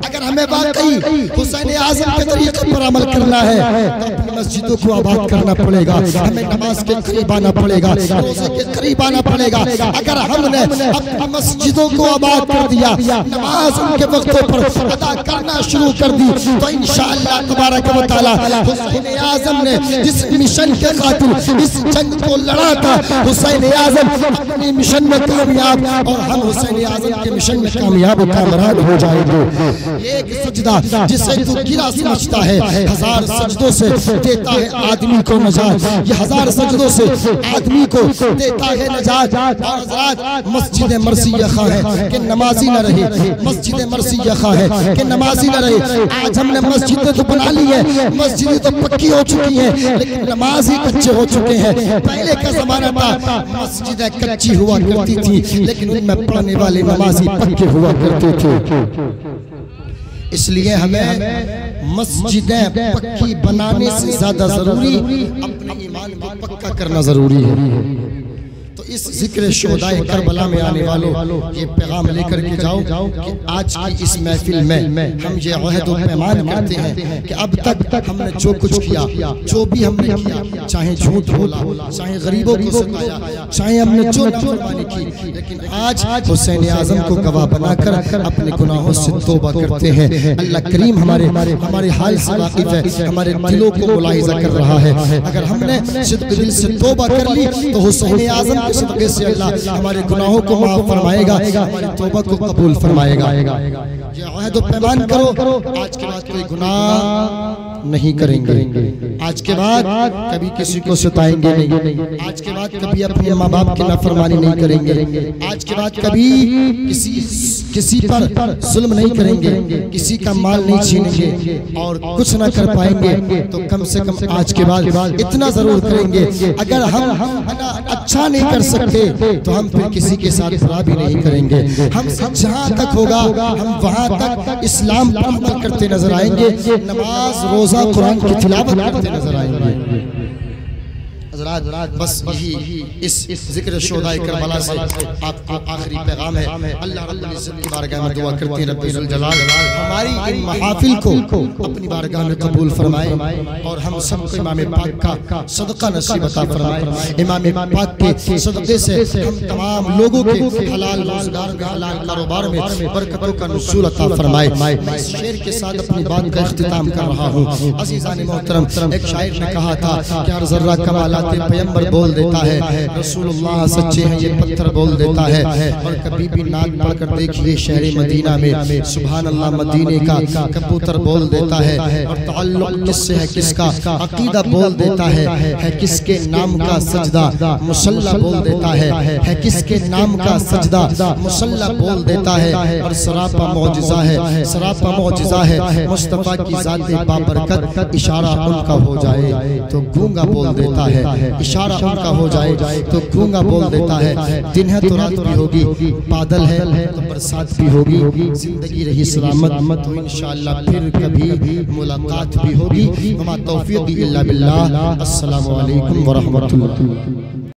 अगर हमें वाकई हुसैन आजम के तरीके पर अमल करना है तो अपनी मस्जिदों को आबाद करना पड़ेगा, हमें नमाज के करीब आना पड़ेगा, रोजे के करीब आना पड़ेगा। अगर हमने अपनी मस्जिदों को आबाद कर दिया, नमाज उनके वक्तों पर अदा करना शुरू कर दी, तो इंशाअल्लाह तबारक व तआला हुसैन आजम ने जिस मिशन के खातिर इस जंग को लड़ा था, हुसैन आजम अपनी मिशन में कामयाब और हम हुसैन आजम के मिशन में कामयाब और कामरान हो जाएंगे। एक सजदा जिसे तू गिरा समझता है, 1000 सजदों से देता है आदमी को नजात, ये 1000 सजदों से आदमी को देता है नजात। और हज़रात, मस्जिद मरसिया खा है कि नमाजी न रहे, मस्जिद मरसिया खा है कि नमाजी न रहे। आज हमने मस्जिदें तो बना ली है, मस्जिदें तो पक्की हो चुकी हैं, लेकिन नमाज ही कच्चे हो चुके हैं। पहले का जमाना था मस्जिदें कच्ची हुआ करती थी, लेकिन उनमें पढ़ने वाले नमाजी पक्के हुआ करते थे। इसलिए हमें मस्जिदें पक्की बनाने से ज्यादा जरूरी अपने ईमान को पक्का करना जरूरी है। तो इस जिक्र शुहदाए करबला में आने वालों ये पैगाम लेकर के जाओ कि आज की इस महफिल में हम ये अहद और पैमान करते हैं कि अब तक हमने जो कुछ किया, जो भी हमने किया, चाहे झूठ बोला, चाहे गरीबों को सताया, चाहे हमने जो नाफरमानी की, लेकिन आज हुसैन आजम को गवाह बनाकर अपने गुनाहों से तौबा करते हैं। अल्लाह करीम हमारे हाल से वाकिफ है, हमारे दिलों को मुलाहिजा कर रहा है। अगर हमने सिद्क दिल से तौबा कर ली तो हुसैन आजम के सदक़े से अल्लाह हमारे गुनाहों को माफ फरमाएगा, हमारी तौबा को कबूल फरमाएगा। ये अहद और पैमान करो, आज के बाद कोई गुनाह नहीं करेंगे, आज के बाद कभी किसी को सताएंगे नहीं, आज के बाद कभी अपने माँ बाप की नाफरमानी नहीं करेंगे, आज के बाद कभी किसी पर जुल्म नहीं करेंगे, किसी का माल नहीं छीनेंगे और कुछ ना कर पाएंगे तो कम से कम आज के बाद इतना जरूर करेंगे। अगर हम अच्छा नहीं कर सकते तो हम फिर किसी के साथ बुरा भी नहीं करेंगे। हम जहाँ तक होगा हम वहाँ तक इस्लाम पर अमल करते नजर आएंगे, नमाज रोजा कुरान की तिलावत करते नजर आएंगे। बस यही इस जिक्र शुहदाए करबला से आपको आखिरी पैगाम है। अल्लाह रब्बुल इज्जत की बारगाह में दुआ करते हैं रब्बुल जलाल हमारी इन महफिल को अपनी बारगाह में कबूल फरमाए और हम सबको इमाम पाक का सदका नसीब अता फरमाए। इमाम पाक के सदक़े से हम तमाम लोगों के हलाल रोजगार में, हलाल कारोबार में बरकतों का नुज़ूल अता फरमाए। मैं इस शेर के साथ अपनी बात का इख्तिताम कर रहा हूँ। अज़ीज़ान मोहतरम, एक शायर ने कहा था कि हर ज़र्रा कमाल पैगंबर बोल देता है, रसूलुल्लाह सच्चे हैं ये पत्थर बोल देता है। और कभी भी नात पढ़कर देखिए शहर मदीना में सुभान अल्लाह मदीने का कबूतर बोल देता है। और ताल्लुक किससे है किसका अकीदा बोल देता है किसके नाम का सजदा मुसल्ला बोल देता है किसके नाम का सजदा मुसल्ला बोल देता है। और सरापा मौजिज़ा है, सरापा मौजिज़ा है मुस्तफ़ा की ज़ात बाबरकत, इशारा उनका हो जाए तो गूंगा बोल देता है, इशारा उनका हो जाए तो गूंगा बोल देता है। दिन है तो रात भी होगी, बादल है तो बरसात भी होगी, जिंदगी रही सलामत तो इंशाअल्लाह फिर कभी मुलाकात भी होगी। वमा तौफीक़ी इल्ला बिल्लाह। अस्सलामु अलैकुम व रहमतुल्लाह।